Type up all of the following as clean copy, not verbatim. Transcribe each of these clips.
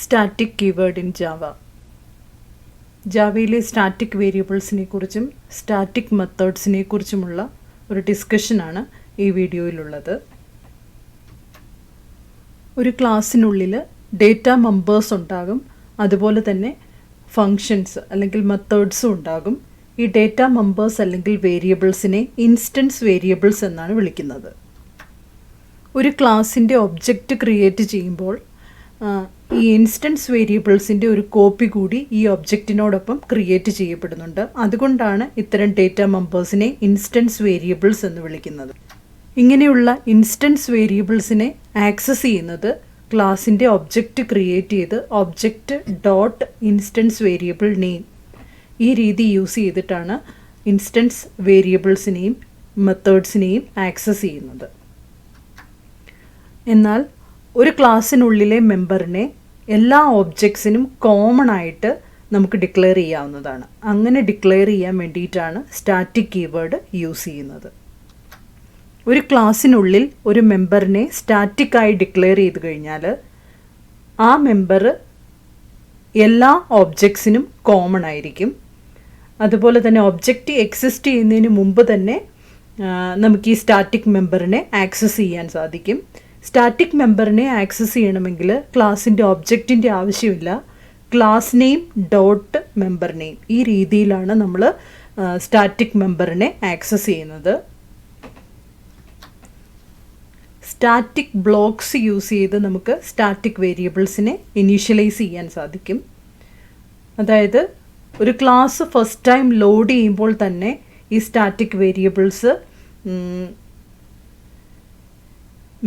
Static keyword in Java. ജാവയിലെ static വേരിയബിൾസിനെ കുറിച്ചും സ്റ്റാറ്റിക് മെത്തേഡ്സിനെ കുറിച്ചുമുള്ള ഒരു ഡിസ്കഷനാണ് ഈ വീഡിയോയിലുള്ളത്. ഒരു ക്ലാസ്സിനുള്ളിൽ ഡേറ്റ മെമ്പേഴ്സ് ഉണ്ടാകും, അതുപോലെ തന്നെ ഫങ്ഷൻസ് അല്ലെങ്കിൽ മെത്തേഡ്സും ഉണ്ടാകും. ഈ ഡേറ്റ മെമ്പേഴ്സ് അല്ലെങ്കിൽ വേരിയബിൾസിനെ ഇൻസ്റ്റൻസ് വേരിയബിൾസ് എന്നാണ് വിളിക്കുന്നത്. ഒരു ക്ലാസ്സിൻ്റെ ഒബ്ജക്റ്റ് ക്രിയേറ്റ് ചെയ്യുമ്പോൾ ഈ ഇൻസ്റ്റൻസ് വേരിയബിൾസിൻ്റെ ഒരു കോപ്പി കൂടി ഈ ഒബ്ജക്റ്റിനോടൊപ്പം ക്രിയേറ്റ് ചെയ്യപ്പെടുന്നുണ്ട്. അതുകൊണ്ടാണ് ഇത്തരം ഡേറ്റ മെമ്പേഴ്സിനെ ഇൻസ്റ്റൻസ് വേരിയബിൾസ് എന്ന് വിളിക്കുന്നത്. ഇങ്ങനെയുള്ള ഇൻസ്റ്റൻസ് വേരിയബിൾസിനെ ആക്സസ് ചെയ്യുന്നത് ക്ലാസ്സിൻ്റെ ഒബ്ജക്റ്റ് ക്രിയേറ്റ് ചെയ്ത് object dot instance variable name ഈ രീതി യൂസ് ചെയ്തിട്ടാണ് ഇൻസ്റ്റൻസ് വേരിയബിൾസിനെയും മെത്തേഡ്സിനെയും ആക്സസ് ചെയ്യുന്നത്. എന്നാൽ ഒരു ക്ലാസ്സിനുള്ളിലെ മെമ്പറിനെ എല്ലാ ഒബ്ജക്ട്സിനും കോമൺ ആയിട്ട് നമുക്ക് ഡിക്ലെയർ ചെയ്യാവുന്നതാണ്. അങ്ങനെ ഡിക്ലെയർ ചെയ്യാൻ വേണ്ടിയിട്ടാണ് സ്റ്റാറ്റിക് കീവേഡ് യൂസ് ചെയ്യുന്നത്. ഒരു ക്ലാസ്സിനുള്ളിൽ ഒരു മെമ്പറിനെ സ്റ്റാറ്റിക്കായി ഡിക്ലെയർ ചെയ്ത് കഴിഞ്ഞാൽ ആ മെമ്പർ എല്ലാ ഒബ്ജക്ട്സിനും കോമൺ ആയിരിക്കും. അതുപോലെ തന്നെ ഒബ്ജക്റ്റ് എക്സിസ്റ്റ് ചെയ്യുന്നതിന് മുമ്പ് തന്നെ നമുക്ക് ഈ സ്റ്റാറ്റിക് മെമ്പറിനെ ആക്സസ് ചെയ്യാൻ സാധിക്കും. സ്റ്റാറ്റിക് മെമ്പറിനെ ആക്സസ് ചെയ്യണമെങ്കിൽ ക്ലാസ്സിൻ്റെ ഒബ്ജക്റ്റിൻ്റെ ആവശ്യമില്ല. Class name dot member name ഈ രീതിയിലാണ് നമ്മൾ സ്റ്റാറ്റിക് മെമ്പറിനെ ആക്സസ് ചെയ്യുന്നത്. സ്റ്റാറ്റിക് ബ്ലോക്സ് യൂസ് ചെയ്ത് നമുക്ക് സ്റ്റാറ്റിക് വേരിയബിൾസിനെ ഇനീഷ്യലൈസ് ചെയ്യാൻ സാധിക്കും. അതായത് ഒരു ക്ലാസ് ഫസ്റ്റ് ടൈം ലോഡ് ചെയ്യുമ്പോൾ തന്നെ ഈ സ്റ്റാറ്റിക് വേരിയബിൾസ്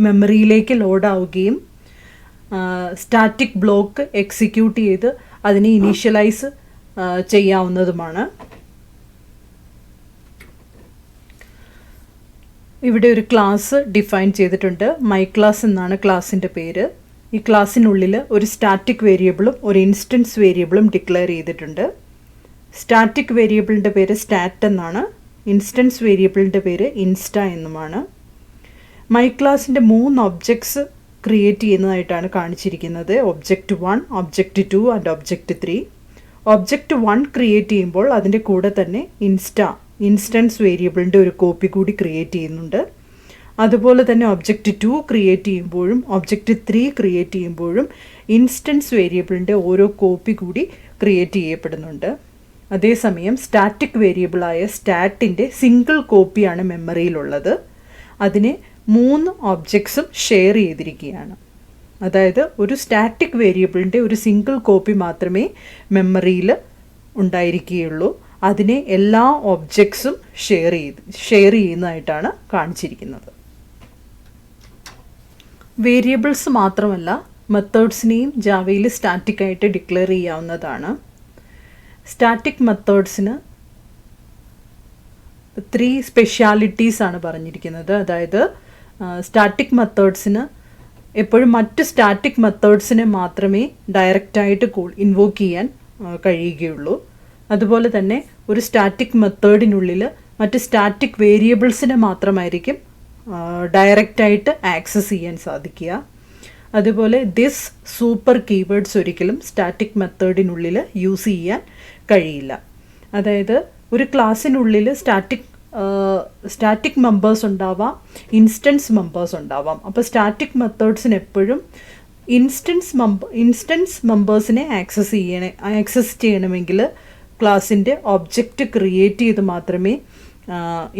മെമ്മറിയിലേക്ക് ലോഡാവുകയും സ്റ്റാറ്റിക് ബ്ലോക്ക് എക്സിക്യൂട്ട് ചെയ്ത് അതിനെ ഇനീഷ്യലൈസ് ചെയ്യാവുന്നതുമാണ്. ഇവിടെ ഒരു ക്ലാസ് ഡിഫൈൻ ചെയ്തിട്ടുണ്ട്. മൈ ക്ലാസ് എന്നാണ് ക്ലാസ്സിൻ്റെ പേര്. ഈ ക്ലാസ്സിനുള്ളിൽ ഒരു സ്റ്റാറ്റിക് വേരിയബിളും ഒരു ഇൻസ്റ്റൻസ് വേരിയബിളും ഡിക്ലെയർ ചെയ്തിട്ടുണ്ട്. സ്റ്റാറ്റിക് വേരിയബിളിൻ്റെ പേര് സ്റ്റാറ്റ് എന്നാണ്, ഇൻസ്റ്റൻസ് വേരിയബിളിൻ്റെ പേര് ഇൻസ്റ്റ എന്നുമാണ്. മൈ ക്ലാസിൻ്റെ 3 ഒബ്ജക്ട്സ് ക്രിയേറ്റ് ചെയ്യുന്നതായിട്ടാണ് കാണിച്ചിരിക്കുന്നത്. Object 1, object 2 and object 3. Object 1 create ചെയ്യുമ്പോൾ അതിൻ്റെ കൂടെ തന്നെ ഇൻസ്റ്റൻസ് വേരിയബിളിൻ്റെ ഒരു കോപ്പി കൂടി ക്രിയേറ്റ് ചെയ്യുന്നുണ്ട്. അതുപോലെ തന്നെ ഒബ്ജക്റ്റ് 2 ക്രിയേറ്റ് ചെയ്യുമ്പോഴും ഒബ്ജക്റ്റ് 3 ക്രിയേറ്റ് ചെയ്യുമ്പോഴും ഇൻസ്റ്റൻസ് വേരിയബിളിൻ്റെ ഓരോ കോപ്പി കൂടി ക്രിയേറ്റ് ചെയ്യപ്പെടുന്നുണ്ട്. അതേസമയം സ്റ്റാറ്റിക് വേരിയബിളായ സ്റ്റാറ്റിൻ്റെ സിംഗിൾ കോപ്പിയാണ് മെമ്മറിയിലുള്ളത്. അതിനെ 3 ഒബ്ജക്ട്സും ഷെയർ ചെയ്തിരിക്കുകയാണ്. അതായത് ഒരു സ്റ്റാറ്റിക് വേരിയബിളിൻ്റെ ഒരു സിംഗിൾ കോപ്പി മാത്രമേ മെമ്മറിയിൽ ഉണ്ടായിരിക്കുകയുള്ളൂ. അതിനെ എല്ലാ ഒബ്ജക്ട്സും ഷെയർ ചെയ്യുന്നതായിട്ടാണ് കാണിച്ചിരിക്കുന്നത്. വേരിയബിൾസ് മാത്രമല്ല, മെത്തേഡ്സിനെയും ജാവയിൽ സ്റ്റാറ്റിക്കായിട്ട് ഡിക്ലെയർ ചെയ്യാവുന്നതാണ്. സ്റ്റാറ്റിക് മെത്തേഡ്സിന് 3 സ്പെഷ്യാലിറ്റീസ് ആണ് പറഞ്ഞിരിക്കുന്നത്. അതായത് സ്റ്റാറ്റിക് മെത്തേഡ്സിന് എപ്പോഴും മറ്റ് സ്റ്റാറ്റിക് മെത്തേഡ്സിനെ മാത്രമേ ഡയറക്റ്റായിട്ട് ഇൻവോക്ക് ചെയ്യാൻ കഴിയുകയുള്ളൂ. അതുപോലെ തന്നെ ഒരു സ്റ്റാറ്റിക് മെത്തേഡിനുള്ളിൽ മറ്റ് സ്റ്റാറ്റിക് വേരിയബിൾസിനെ മാത്രമായിരിക്കും ഡയറക്റ്റായിട്ട് ആക്സസ് ചെയ്യാൻ സാധിക്കുക. അതുപോലെ ദിസ് സൂപ്പർ കീവേഡ്സ് ഒരിക്കലും സ്റ്റാറ്റിക് മെത്തേഡിനുള്ളിൽ യൂസ് ചെയ്യാൻ കഴിയില്ല. അതായത് ഒരു ക്ലാസ്സിനുള്ളിൽ സ്റ്റാറ്റിക് മെമ്പേഴ്സ് ഉണ്ടാവാം, ഇൻസ്റ്റൻസ് മെമ്പേഴ്സ് ഉണ്ടാവാം. അപ്പോൾ സ്റ്റാറ്റിക് മെത്തേഡ്സിന് എപ്പോഴും ഇൻസ്റ്റൻസ് മെമ്പേഴ്സിനെ ആക്സസ് ചെയ്യണമെങ്കിൽ ക്ലാസ്സിൻ്റെ ഒബ്ജക്റ്റ് ക്രിയേറ്റ് ചെയ്ത് മാത്രമേ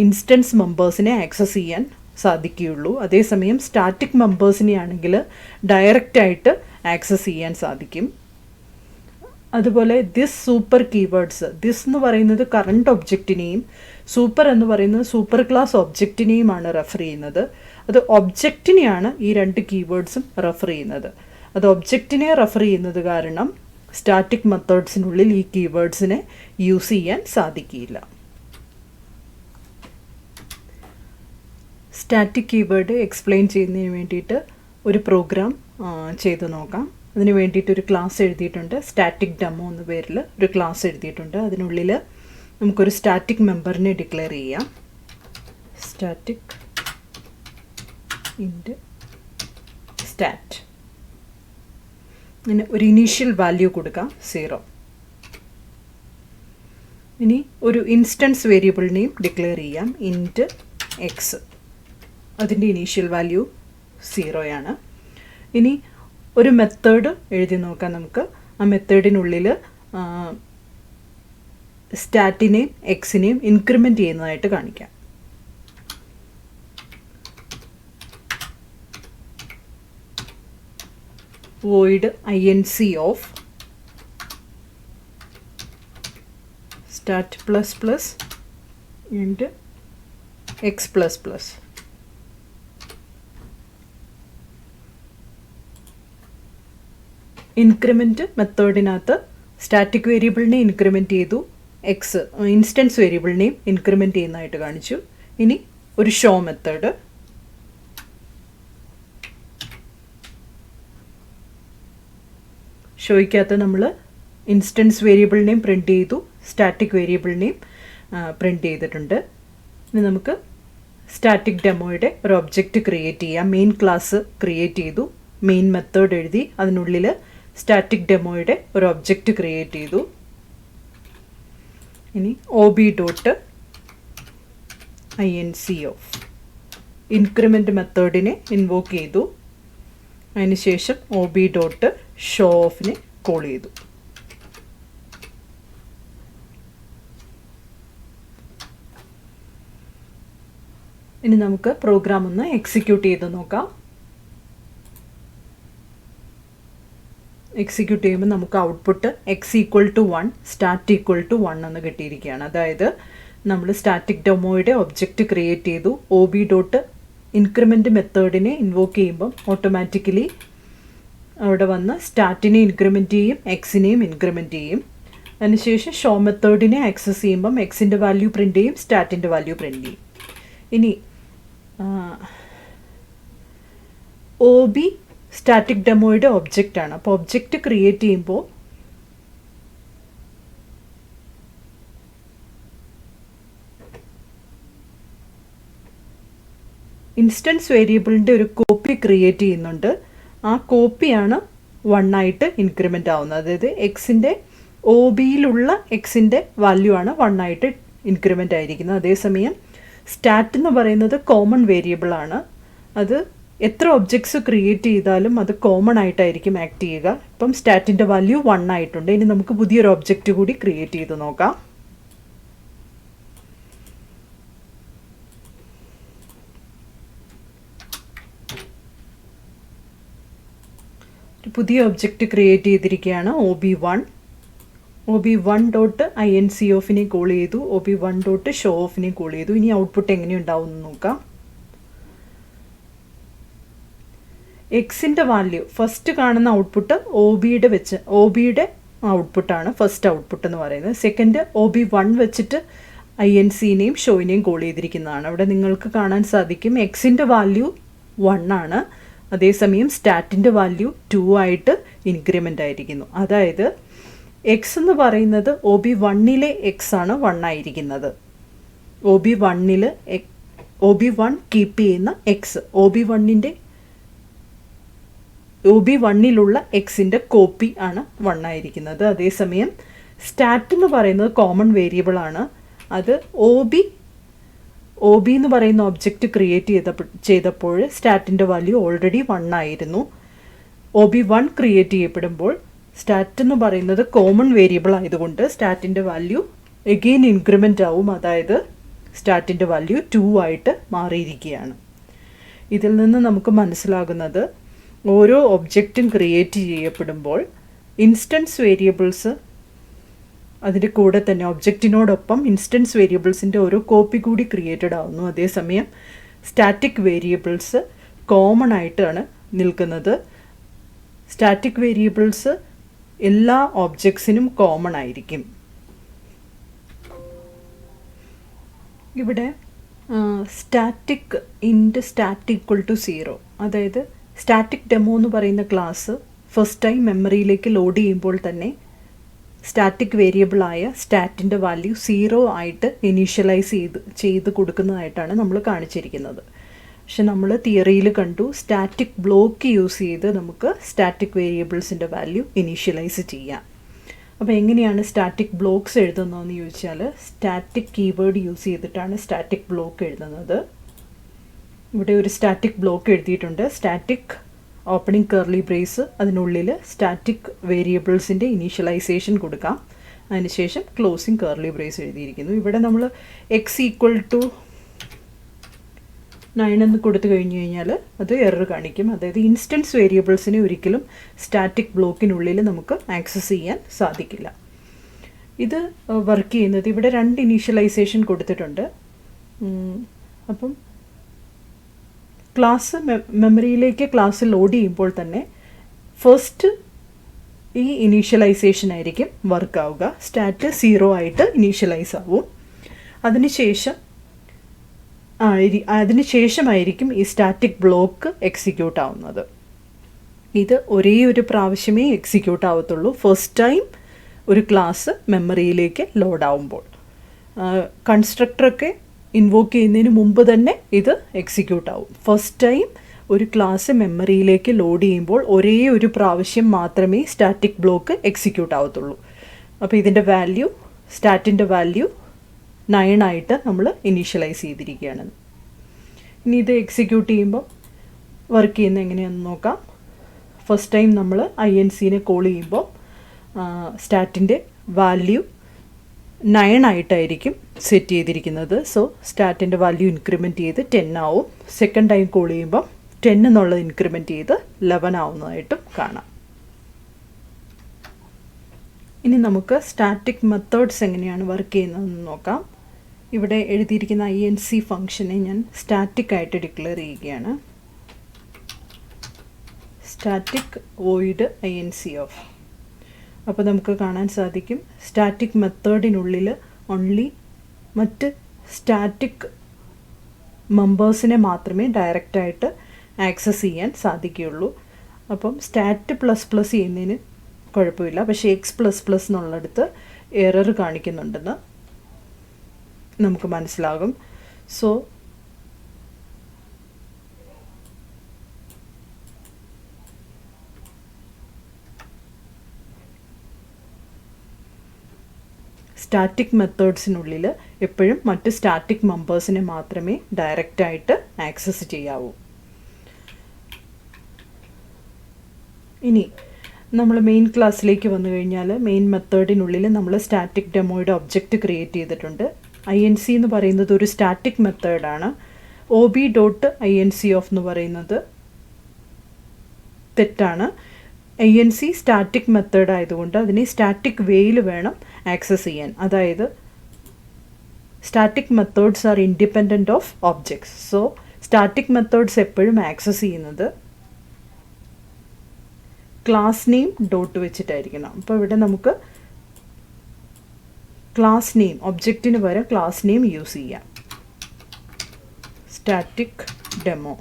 ഇൻസ്റ്റൻസ് മെമ്പേഴ്സിനെ ആക്സസ് ചെയ്യാൻ സാധിക്കുകയുള്ളൂ. അതേസമയം സ്റ്റാറ്റിക് മെമ്പേഴ്സിനെ ആണെങ്കിൽ ഡയറക്റ്റായിട്ട് ആക്സസ് ചെയ്യാൻ സാധിക്കും. അതുപോലെ ദിസ് സൂപ്പർ കീവേഡ്സ്, ദിസ് എന്ന് പറയുന്നത് കറണ്ട് ഒബ്ജക്റ്റിനെയും സൂപ്പർ എന്ന് പറയുന്നത് സൂപ്പർ ക്ലാസ് ഒബ്ജക്റ്റിനെയുമാണ് റെഫർ ചെയ്യുന്നത്. അത് ഒബ്ജക്റ്റിനെയാണ് ഈ 2 കീവേഡ്സും റെഫർ ചെയ്യുന്നത്. അത് ഒബ്ജക്റ്റിനെ റെഫർ ചെയ്യുന്നത് കാരണം സ്റ്റാറ്റിക് മെത്തേഡ്സിനുള്ളിൽ ഈ കീവേഡ്സിനെ യൂസ് ചെയ്യാൻ സാധിക്കില്ല. സ്റ്റാറ്റിക് കീവേഡ് എക്സ്പ്ലെയിൻ ചെയ്യുന്നതിന് വേണ്ടിയിട്ട് ഒരു പ്രോഗ്രാം ചെയ്ത് നോക്കാം. അതിന് വേണ്ടിയിട്ട് ഒരു ക്ലാസ് എഴുതിയിട്ടുണ്ട്. സ്റ്റാറ്റിക് ഡെമോ എന്ന പേരിൽ ഒരു ക്ലാസ് എഴുതിയിട്ടുണ്ട്. അതിനുള്ളിൽ നമുക്കൊരു സ്റ്റാറ്റിക് മെമ്പറിനെ ഡിക്ലെയർ ചെയ്യാം. Static int stat. ഇനി ഒരു ഇനീഷ്യൽ വാല്യൂ കൊടുക്കാം 0. ഇനി ഒരു ഇൻസ്റ്റൻസ് വേരിയബിൾ നെയിം ഡിക്ലെയർ ചെയ്യാം, ഇൻറ്റ് എക്സ്. അതിൻ്റെ ഇനീഷ്യൽ വാല്യൂ 0 ആണ്. ഇനി ഒരു മെത്തേഡ് എഴുതി നോക്കാം നമുക്ക്. ആ മെത്തേഡിനുള്ളിൽ സ്റ്റാറ്റിനെയും എക്സിനെയും ഇൻക്രിമെൻറ്റ് ചെയ്യുന്നതായിട്ട് കാണിക്കാം. void inc of stat plus plus and x plus plus. Increment മെത്തേഡിനകത്ത് സ്റ്റാറ്റിക് വേരിയബിളിനെ ഇൻക്രിമെൻറ്റ് ചെയ്തു, എക്സ് ഇൻസ്റ്റൻസ് വേരിയബിളിനെയും ഇൻക്രിമെൻറ്റ് ചെയ്യുന്നതായിട്ട് കാണിച്ചു. ഇനി ഒരു ഷോ മെത്തേഡ്. ഷോയ്ക്കകത്ത് നമ്മൾ ഇൻസ്റ്റൻസ് വേരിയബിളിനെയും പ്രിൻറ്റ് ചെയ്തു, സ്റ്റാറ്റിക് വേരിയബിളിനെയും പ്രിൻറ്റ് ചെയ്തിട്ടുണ്ട്. ഇനി നമുക്ക് സ്റ്റാറ്റിക് ഡെമോയുടെ ഒരു ഒബ്ജക്റ്റ് ക്രിയേറ്റ് ചെയ്യാം. മെയിൻ ക്ലാസ് ക്രിയേറ്റ് ചെയ്തു, മെയിൻ മെത്തേഡ് എഴുതി, അതിനുള്ളിൽ സ്റ്റാറ്റിക് ഡെമോയുടെ ഒരു ഒബ്ജക്റ്റ് ക്രിയേറ്റ് ചെയ്തു. ഇനി ob.inc ഓഫ് ഇൻക്രിമെൻറ്റ് മെത്തേഡിനെ ഇൻവോക്ക് ചെയ്തു. അതിനുശേഷം ob.show ഓഫിനെ കോൾ ചെയ്തു. ഇനി നമുക്ക് പ്രോഗ്രാം ഒന്ന് എക്സിക്യൂട്ട് ചെയ്ത് നോക്കാം. എക്സിക്യൂട്ട് ചെയ്യുമ്പോൾ നമുക്ക് output x equal to 1 stat equal to 1 എന്ന് കിട്ടിയിരിക്കുകയാണ്. അതായത് നമ്മൾ സ്റ്റാറ്റിക് ഡെമോയുടെ ഒബ്ജക്റ്റ് ക്രിയേറ്റ് ചെയ്തു, ob. ഇൻക്രിമെൻറ്റ് മെത്തേഡിനെ ഇൻവോക്ക് ചെയ്യുമ്പം ഓട്ടോമാറ്റിക്കലി അവിടെ വന്ന് സ്റ്റാറ്റിനെ ഇൻക്രിമെൻറ്റ് ചെയ്യും, എക്സിനെയും ഇൻക്രിമെൻറ്റ് ചെയ്യും. അതിനുശേഷം ഷോ മെത്തേഡിനെ ആക്സസ് ചെയ്യുമ്പം എക്സിൻ്റെ വാല്യൂ പ്രിൻറ്റ് ചെയ്യും, സ്റ്റാറ്റിൻ്റെ വാല്യൂ പ്രിൻറ്റ് ചെയ്യും. ഇനി ob സ്റ്റാറ്റിക് ഡെമോയുടെ ഒബ്ജക്റ്റാണ്. അപ്പോൾ ഒബ്ജക്റ്റ് ക്രിയേറ്റ് ചെയ്യുമ്പോൾ ഇൻസ്റ്റൻസ് വേരിയബിളിൻ്റെ ഒരു കോപ്പി ക്രിയേറ്റ് ചെയ്യുന്നുണ്ട്. ആ കോപ്പിയാണ് 1 ആയിട്ട് ഇൻക്രിമെൻ്റ് ആവുന്നത്. അതായത് എക്സിൻ്റെ OBയിലുള്ള എക്സിൻ്റെ വാല്യൂ ആണ് 1 ആയിട്ട് ഇൻക്രിമെൻ്റ് ആയിരിക്കുന്നത്. അതേസമയം സ്റ്റാറ്റ് എന്ന് പറയുന്നത് കോമൺ വേരിയബിൾ ആണ്. അത് എത്ര ഒബ്ജക്ട്സ് ക്രിയേറ്റ് ചെയ്താലും അത് കോമൺ ആയിട്ടായിരിക്കും ആക്ട് ചെയ്യുക. ഇപ്പം സ്റ്റാറ്റിൻ്റെ വാല്യൂ 1 ആയിട്ടുണ്ട്. ഇനി നമുക്ക് പുതിയൊരു ഒബ്ജക്റ്റ് കൂടി ക്രിയേറ്റ് ചെയ്ത് നോക്കാം. ഒരു പുതിയ ഒബ്ജക്റ്റ് ക്രിയേറ്റ് ചെയ്തിരിക്കുകയാണ്, ob1.inc ഓഫിനെ കോൾ ചെയ്തു, ob1.show ഓഫിനെ കോൾ ചെയ്തു. ഇനി ഔട്ട്പുട്ട് എങ്ങനെയുണ്ടാവും എന്ന് നോക്കാം. എക്സിൻ്റെ വാല്യൂ ഫസ്റ്റ് കാണുന്ന ഔട്ട്പുട്ട് OBയുടെ ഔട്ട്പുട്ടാണ് ഫസ്റ്റ് ഔട്ട്പുട്ട് എന്ന് പറയുന്നത്. സെക്കൻഡ് ob1 വെച്ചിട്ട് INCനെയും ഷോയിനെയും കോൾ ചെയ്തിരിക്കുന്നതാണ്. അവിടെ നിങ്ങൾക്ക് കാണാൻ സാധിക്കും എക്സിൻ്റെ വാല്യൂ 1 ആണ്, അതേസമയം സ്റ്റാറ്റിൻ്റെ വാല്യൂ 2 ആയിട്ട് ഇൻക്രിമെൻ്റ് ആയിരിക്കുന്നു. അതായത് എക്സ് എന്ന് പറയുന്നത് ob1ലെ എക്സ് ആണ് 1 ആയിരിക്കുന്നത്. ob1 കീപ്പ് ചെയ്യുന്ന എക്സ് ob1ലുള്ള എക്സിൻ്റെ കോപ്പി ആണ് 1 ആയിരിക്കുന്നത്. അതേസമയം സ്റ്റാറ്റ് എന്ന് പറയുന്നത് കോമൺ വേരിയബിൾ ആണ്. അത് ob എന്ന് പറയുന്ന ഒബ്ജക്റ്റ് ക്രിയേറ്റ് ചെയ്തപ്പോൾ സ്റ്റാറ്റിൻ്റെ വാല്യൂ ഓൾറെഡി 1 ആയിരുന്നു. ob1 ക്രിയേറ്റ് ചെയ്യപ്പെടുമ്പോൾ സ്റ്റാറ്റ് എന്ന് പറയുന്നത് കോമൺ വേരിയബിൾ ആയതുകൊണ്ട് സ്റ്റാറ്റിൻ്റെ വാല്യൂ എഗെയിൻ ഇൻക്രിമെൻ്റ് ആവും. അതായത് സ്റ്റാറ്റിൻ്റെ വാല്യൂ 2 ആയിട്ട് മാറിയിരിക്കുകയാണ്. ഇതിൽ നിന്ന് നമുക്ക് മനസ്സിലാകുന്നത് ഓരോ ഒബ്ജക്റ്റും ക്രിയേറ്റ് ചെയ്യപ്പെടുമ്പോൾ ഇൻസ്റ്റൻസ് വേരിയബിൾസ് അതിൻ്റെ കൂടെ തന്നെ ഒബ്ജക്റ്റിനോടൊപ്പം ഇൻസ്റ്റൻസ് വേരിയബിൾസിൻ്റെ ഓരോ കോപ്പി കൂടി ക്രിയേറ്റഡ് ആവുന്നു. അതേസമയം സ്റ്റാറ്റിക് വേരിയബിൾസ് കോമൺ ആയിട്ടാണ് നിൽക്കുന്നത്. സ്റ്റാറ്റിക് വേരിയബിൾസ് എല്ലാ ഒബ്ജക്ട്സിനും കോമൺ ആയിരിക്കും. ഇവിടെ static int stat equal to 0, അതായത് സ്റ്റാറ്റിക് ഡെമോ എന്ന് പറയുന്ന ക്ലാസ് ഫസ്റ്റ് ടൈം മെമ്മറിയിലേക്ക് ലോഡ് ചെയ്യുമ്പോൾ തന്നെ സ്റ്റാറ്റിക് വേരിയബിളായ സ്റ്റാറ്റിൻ്റെ വാല്യൂ 0 ആയിട്ട് ഇനീഷ്യലൈസ് ചെയ്ത് കൊടുക്കുന്നതായിട്ടാണ് നമ്മൾ കാണിച്ചിരിക്കുന്നത്. പക്ഷെ നമ്മൾ തിയറിയിൽ കണ്ടു സ്റ്റാറ്റിക് ബ്ലോക്ക് യൂസ് ചെയ്ത് നമുക്ക് സ്റ്റാറ്റിക് വേരിയബിൾസിൻ്റെ വാല്യൂ ഇനീഷ്യലൈസ് ചെയ്യാം. അപ്പോൾ എങ്ങനെയാണ് സ്റ്റാറ്റിക് ബ്ലോക്ക്സ് എഴുതുന്നതെന്ന് ചോദിച്ചാൽ സ്റ്റാറ്റിക് കീവേഡ് യൂസ് ചെയ്തിട്ടാണ് സ്റ്റാറ്റിക് ബ്ലോക്ക് എഴുതുന്നത്. ഇവിടെ ഒരു സ്റ്റാറ്റിക് ബ്ലോക്ക് എഴുതിയിട്ടുണ്ട്. സ്റ്റാറ്റിക് ഓപ്പണിംഗ് കർലി ബ്രേസ്, അതിനുള്ളിൽ സ്റ്റാറ്റിക് വേരിയബിൾസിൻ്റെ ഇനീഷ്യലൈസേഷൻ കൊടുക്കാം. അതിനുശേഷം ക്ലോസിംഗ് കർലി ബ്രേസ് എഴുതിയിരിക്കുന്നു. ഇവിടെ നമ്മൾ എക്സ് ഈക്വൽ ടു 9 എന്ന് കൊടുത്തു കഴിഞ്ഞ് കഴിഞ്ഞാൽ അത് എറർ കാണിക്കും. അതായത് ഇൻസ്റ്റൻസ് വേരിയബിൾസിനെ ഒരിക്കലും സ്റ്റാറ്റിക് ബ്ലോക്കിനുള്ളിൽ നമുക്ക് ആക്സസ് ചെയ്യാൻ സാധിക്കില്ല. ഇത് വർക്ക് ചെയ്യുന്നത് ഇവിടെ 2 ഇനീഷ്യലൈസേഷൻ കൊടുത്തിട്ടുണ്ട്. അപ്പം മെമ്മറിയിലേക്ക് ക്ലാസ് ലോഡ് ചെയ്യുമ്പോൾ തന്നെ ഫസ്റ്റ് ഈ ഇനീഷ്യലൈസേഷൻ ആയിരിക്കും വർക്ക് ആവുക. സ്റ്റാറ്റ് 0 ആയിട്ട് ഇനീഷ്യലൈസ് ആവും. അതിനുശേഷമായിരിക്കും ഈ സ്റ്റാറ്റിക് ബ്ലോക്ക് എക്സിക്യൂട്ട് ആവുന്നത്. ഇത് ഒരേ ഒരു പ്രാവശ്യമേ എക്സിക്യൂട്ട് ആവത്തുള്ളൂ, ഫസ്റ്റ് ടൈം ഒരു ക്ലാസ് മെമ്മറിയിലേക്ക് ലോഡ് ആവുമ്പോൾ. കൺസ്ട്രക്ടറൊക്കെ ഇൻവോക്ക് ചെയ്യുന്നതിന് മുമ്പ് തന്നെ ഇത് എക്സിക്യൂട്ട് ആവും. ഫസ്റ്റ് ടൈം ഒരു ക്ലാസ് മെമ്മറിയിലേക്ക് ലോഡ് ചെയ്യുമ്പോൾ ഒരേ ഒരു പ്രാവശ്യം മാത്രമേ സ്റ്റാറ്റിക് ബ്ലോക്ക് എക്സിക്യൂട്ട് ആവത്തുള്ളൂ. അപ്പോൾ ഇതിൻ്റെ വാല്യൂ, സ്റ്റാറ്റിൻ്റെ വാല്യൂ 9 ആയിട്ട് നമ്മൾ ഇനീഷ്യലൈസ് ചെയ്തിരിക്കുകയാണ്. ഇനി ഇത് എക്സിക്യൂട്ട് ചെയ്യുമ്പോൾ വർക്ക് ചെയ്യുന്നത് എങ്ങനെയാണെന്ന് നോക്കാം. ഫസ്റ്റ് ടൈം നമ്മൾ INCനെ കോൾ ചെയ്യുമ്പോൾ സ്റ്റാറ്റിൻ്റെ വാല്യൂ 9 ആയിട്ടായിരിക്കും സെറ്റ് ചെയ്തിരിക്കുന്നത്. സോ സ്റ്റാറ്റിൻ്റെ വാല്യൂ ഇൻക്രിമെൻറ്റ് ചെയ്ത് 10 ആവും. സെക്കൻഡ് ടൈം കോൾ ചെയ്യുമ്പോൾ 10 എന്നുള്ളത് ഇൻക്രിമെൻറ്റ് ചെയ്ത് 11 ആവുന്നതായിട്ടും കാണാം. ഇനി നമുക്ക് സ്റ്റാറ്റിക് മെത്തേഡ്സ് എങ്ങനെയാണ് വർക്ക് ചെയ്യുന്നതെന്ന് നോക്കാം. ഇവിടെ എഴുതിയിരിക്കുന്ന INC ഫംഗ്ഷനെ ഞാൻ സ്റ്റാറ്റിക് ആയിട്ട് ഡിക്ലെയർ ചെയ്യുകയാണ്. Static void INC of. അപ്പോൾ നമുക്ക് കാണാൻ സാധിക്കും സ്റ്റാറ്റിക് മെത്തേഡിനുള്ളിൽ ഓൺലി മറ്റ് സ്റ്റാറ്റിക് മെമ്പേഴ്സിനെ മാത്രമേ ഡയറക്റ്റായിട്ട് ആക്സസ് ചെയ്യാൻ സാധിക്കുകയുള്ളൂ. അപ്പം സ്റ്റാറ്റ് ++ ചെയ്യുന്നതിന് കുഴപ്പമില്ല, പക്ഷേ X++ എന്നുള്ളിടത്ത് എറർ കാണിക്കുന്നുണ്ടെന്ന് നമുക്ക് മനസ്സിലാകും. സോ സ്റ്റാറ്റിക് മെത്തേഡ്സിനുള്ളിൽ എപ്പോഴും മറ്റ് സ്റ്റാറ്റിക് മെമ്പേഴ്സിനെ മാത്രമേ ഡയറക്റ്റായിട്ട് ആക്സസ് ചെയ്യാവൂ. ഇനി നമ്മൾ മെയിൻ ക്ലാസ്സിലേക്ക് വന്നു കഴിഞ്ഞാൽ മെയിൻ മെത്തേഡിനുള്ളിൽ നമ്മൾ സ്റ്റാറ്റിക് ഡെമോയുടെ ഒബ്ജക്റ്റ് ക്രിയേറ്റ് ചെയ്തിട്ടുണ്ട്. INC എന്ന് പറയുന്നത് ഒരു സ്റ്റാറ്റിക് മെത്തേഡാണ്. OB.INC ഓഫ് എന്ന് പറയുന്നത് തെറ്റാണ്. INC സ്റ്റാറ്റിക് മെത്തേഡ് ആയതുകൊണ്ട് അതിനെ സ്റ്റാറ്റിക് വേയിൽ വേണം ആക്സസ് ചെയ്യാൻ. അതായത് static methods R independent of objects. So static methods എപ്പോഴും ആക്സസ് ചെയ്യുന്നത് ക്ലാസ് നെയിം ഡോട്ട് വെച്ചിട്ടായിരിക്കണം. അപ്പോൾ ഇവിടെ നമുക്ക് ക്ലാസ് നെയിം, ഒബ്ജക്റ്റിന് പകരം ക്ലാസ് നെയിം യൂസ് ചെയ്യാം. സ്റ്റാറ്റിക് ഡെമോ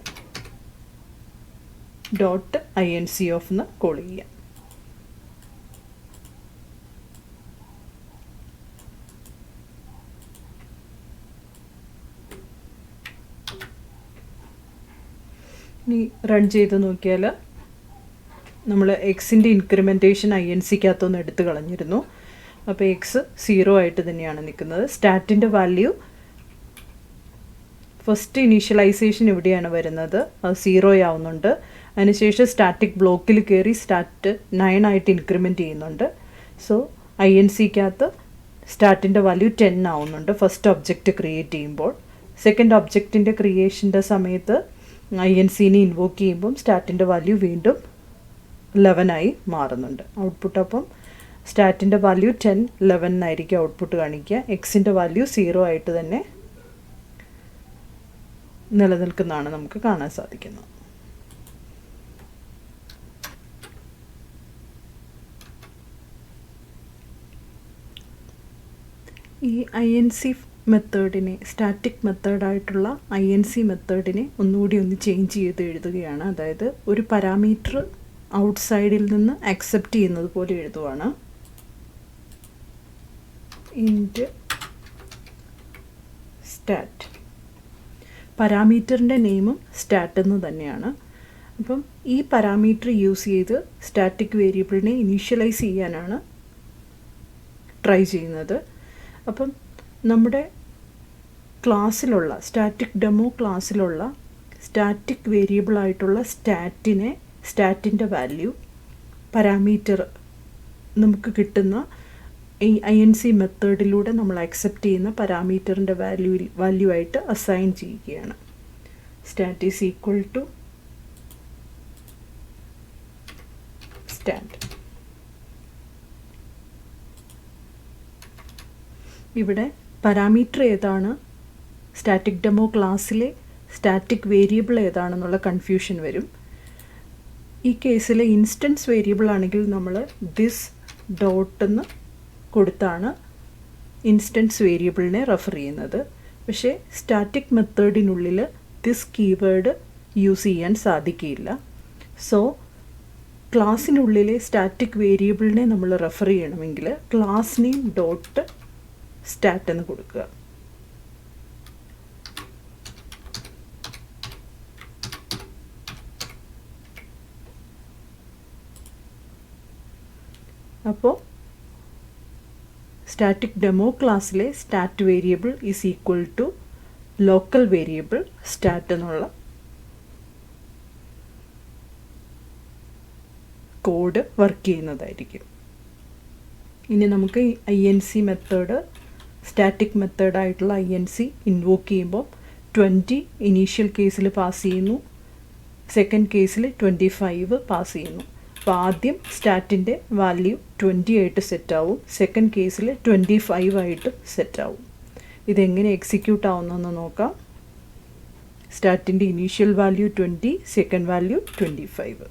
.inc ഓഫ് എന്ന് കോൾ ചെയ്യാം. ഇനി റൺ ചെയ്ത് നോക്കിയാൽ നമ്മൾ എക്സിൻ്റെ ഇൻക്രിമെൻറ്റേഷൻ INCക്കകത്തൊന്ന് എടുത്ത് കളഞ്ഞിരുന്നു. അപ്പോൾ എക്സ് 0 ആയിട്ട് തന്നെയാണ് നിൽക്കുന്നത്. സ്റ്റാറ്റിൻ്റെ വാല്യൂ ഫസ്റ്റ് ഇനീഷ്യലൈസേഷൻ ഇവിടെയാണ് വരുന്നത്, അത് 0 ആവുന്നുണ്ട്. അതിനുശേഷം സ്റ്റാറ്റിക് ബ്ലോക്കിൽ കയറി സ്റ്റാറ്റ് 9 ആയിട്ട് ഇൻക്രിമെൻറ്റ് ചെയ്യുന്നുണ്ട്. സോ INCക്കകത്ത് സ്റ്റാറ്റിൻ്റെ വാല്യൂ 10 ആവുന്നുണ്ട് ഫസ്റ്റ് ഒബ്ജക്റ്റ് ക്രിയേറ്റ് ചെയ്യുമ്പോൾ. സെക്കൻഡ് ഒബ്ജക്റ്റിൻ്റെ ക്രിയേഷൻ്റെ സമയത്ത് INCനെ ഇൻവോക്ക് ചെയ്യുമ്പം സ്റ്റാറ്റിൻ്റെ വാല്യൂ വീണ്ടും 11 ആയി മാറുന്നുണ്ട്. ഔട്ട്പുട്ട് അപ്പം സ്റ്റാറ്റിൻ്റെ വാല്യൂ 10, 11 എന്നായിരിക്കും ഔട്ട്പുട്ട് കാണിക്കുക. എക്സിൻ്റെ വാല്യൂ 0 ആയിട്ട് തന്നെ നിലനിൽക്കുന്നതാണ് നമുക്ക് കാണാൻ സാധിക്കുന്നത്. ഈ INC മെത്തേഡിനെ, സ്റ്റാറ്റിക് മെത്തേഡായിട്ടുള്ള INC മെത്തേഡിനെ ഒന്നുകൂടി ഒന്ന് ചേഞ്ച് ചെയ്ത് എഴുതുകയാണ്. അതായത് ഒരു പാരാമീറ്റർ ഔട്ട്സൈഡിൽ നിന്ന് അക്സെപ്റ്റ് ചെയ്യുന്നത് പോലെ എഴുതുവാണ്. ഇൻറ്റ് സ്റ്റാറ്റ്. പാരാമീറ്ററിൻ്റെ നെയിമും സ്റ്റാറ്റ് എന്ന് തന്നെയാണ്. അപ്പം ഈ പാരാമീറ്റർ യൂസ് ചെയ്ത് സ്റ്റാറ്റിക് വേരിയബിളിനെ ഇനീഷ്യലൈസ് ചെയ്യാനാണ് ട്രൈ ചെയ്യുന്നത്. അപ്പം നമ്മുടെ ക്ലാസ്സിലുള്ള സ്റ്റാറ്റിക് ഡെമോ ക്ലാസ്സിലുള്ള സ്റ്റാറ്റിക് വേരിയബിളായിട്ടുള്ള സ്റ്റാറ്റിൻ്റെ വാല്യൂ പാരാമീറ്റർ നമുക്ക് കിട്ടുന്ന ഈ INC മെത്തേഡിലൂടെ നമ്മൾ അക്സെപ്റ്റ് ചെയ്യുന്ന പാരാമീറ്ററിൻ്റെ വാല്യൂ ആയിട്ട് അസൈൻ ചെയ്യുകയാണ്. Stat is equal to stat. ഇവിടെ പാരാമീറ്റർ ഏതാണ്, സ്റ്റാറ്റിക് ഡെമോ ക്ലാസ്സിലെ സ്റ്റാറ്റിക് വേരിയബിൾ ഏതാണെന്നുള്ള കൺഫ്യൂഷൻ വരും. ഈ കേസിൽ ഇൻസ്റ്റൻസ് വേരിയബിൾ ആണെങ്കിൽ നമ്മൾ ദിസ് ഡോട്ടെന്ന് കൊടുത്താണ് ഇൻസ്റ്റൻസ് വേരിയബിളിനെ റെഫർ ചെയ്യുന്നത്. പക്ഷേ സ്റ്റാറ്റിക് മെത്തേഡിനുള്ളിൽ ദിസ് കീവേഡ് യൂസ് ചെയ്യാൻ സാധിക്കില്ല. സോ ക്ലാസ്സിനുള്ളിലെ സ്റ്റാറ്റിക് വേരിയബിളിനെ നമ്മൾ റെഫർ ചെയ്യണമെങ്കിൽ ക്ലാസ് നെയിം ഡോട്ട് സ്റ്റാറ്റ് എന്ന് കൊടുക്കുക. അപ്പോൾ സ്റ്റാറ്റിക് ഡെമോ ക്ലാസ്സിലെ stat variable is equal to local variable stat എന്നുള്ള കോഡ് വർക്ക് ചെയ്യുന്നതായിരിക്കും. ഇനി നമുക്ക് INC മെത്തേഡ് സ്റ്റാറ്റിക് മെത്തേഡായിട്ടുള്ള INC ഇൻവോക്ക് ചെയ്യുമ്പോൾ 20 ഇനീഷ്യൽ കേസിൽ പാസ് ചെയ്യുന്നു, സെക്കൻഡ് കേസിൽ 25 പാസ് ചെയ്യുന്നു. അപ്പോൾ ആദ്യം സ്റ്റാറ്റിൻ്റെ വാല്യൂ 20 ആയിട്ട് സെറ്റാവും, സെക്കൻഡ് കേസിൽ 25 ആയിട്ട് സെറ്റാവും. ഇതെങ്ങനെ എക്സിക്യൂട്ട് ആവുന്നതെന്ന് നോക്കാം. സ്റ്റാറ്റിൻ്റെ ഇനീഷ്യൽ വാല്യൂ 20, സെക്കൻഡ് വാല്യൂ 25.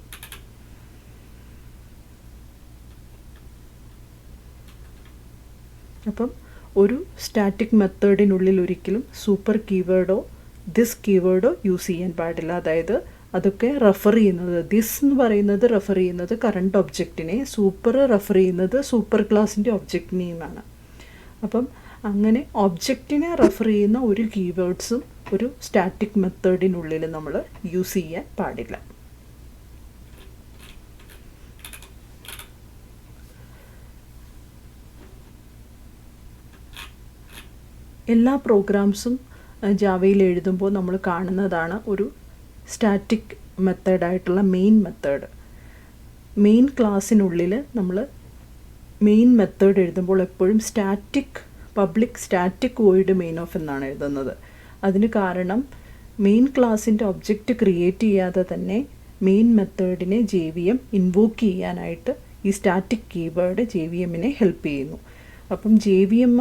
അപ്പം ഒരു സ്റ്റാറ്റിക് മെത്തേഡിനുള്ളിൽ ഒരിക്കലും സൂപ്പർ കീവേഡോ ദിസ് കീവേഡോ യൂസ് ചെയ്യാൻ പാടില്ല. അതായത് അതൊക്കെ റെഫർ ചെയ്യുന്നത്, ദിസ് എന്ന് പറയുന്നത് റെഫർ ചെയ്യുന്നത് കറണ്ട് ഒബ്ജക്റ്റിനെ, സൂപ്പർ റെഫർ ചെയ്യുന്നത് സൂപ്പർ ക്ലാസിൻ്റെ ഒബ്ജക്റ്റിനെയുമാണ്. അപ്പം അങ്ങനെ ഒബ്ജക്റ്റിനെ റെഫർ ചെയ്യുന്ന ഒരു കീവേഡ്സും ഒരു സ്റ്റാറ്റിക് മെത്തേഡിനുള്ളിൽ നമ്മൾ യൂസ് ചെയ്യാൻ പാടില്ല. എല്ലാ പ്രോഗ്രാംസും ജാവയിൽ എഴുതുമ്പോൾ നമ്മൾ കാണുന്നതാണ് ഒരു സ്റ്റാറ്റിക് മെത്തേഡായിട്ടുള്ള മെയിൻ മെത്തേഡ്. മെയിൻ ക്ലാസ്സിനുള്ളിൽ നമ്മൾ മെയിൻ മെത്തേഡ് എഴുതുമ്പോൾ എപ്പോഴും public static void main off എന്നാണ് എഴുതുന്നത്. അതിന് കാരണം മെയിൻ ക്ലാസ്സിൻ്റെ ഒബ്ജക്റ്റ് ക്രിയേറ്റ് ചെയ്യാതെ തന്നെ മെയിൻ മെത്തേഡിനെ JVM ഇൻവോക്ക് ചെയ്യാനായിട്ട് ഈ സ്റ്റാറ്റിക് കീവേഡ് JVMനെ ഹെൽപ്പ് ചെയ്യുന്നു. അപ്പം JVM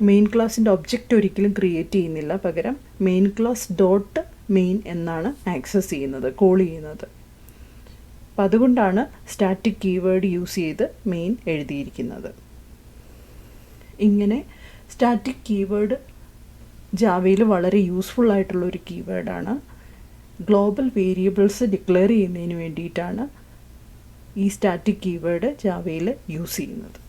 മെയിൻ ക്ലാസ്സിൻ്റെ ഒബ്ജക്റ്റ് ഒരിക്കലും ക്രിയേറ്റ് ചെയ്യുന്നില്ല, പകരം മെയിൻ ക്ലാസ് ഡോട്ട് മെയിൻ എന്നാണ് ആക്സസ് ചെയ്യുന്നത്, കോൾ ചെയ്യുന്നത്. അപ്പം അതുകൊണ്ടാണ് സ്റ്റാറ്റിക് കീവേഡ് യൂസ് ചെയ്ത് മെയിൻ എഴുതിയിരിക്കുന്നത്. ഇങ്ങനെ സ്റ്റാറ്റിക് കീവേഡ് ജാവയിൽ വളരെ യൂസ്ഫുൾ ആയിട്ടുള്ളൊരു കീവേഡാണ്. ഗ്ലോബൽ വേരിയബിൾസ് ഡിക്ലെയർ ചെയ്യുന്നതിന് വേണ്ടിയിട്ടാണ് ഈ സ്റ്റാറ്റിക് കീവേഡ് ജാവയിൽ യൂസ് ചെയ്യുന്നത്.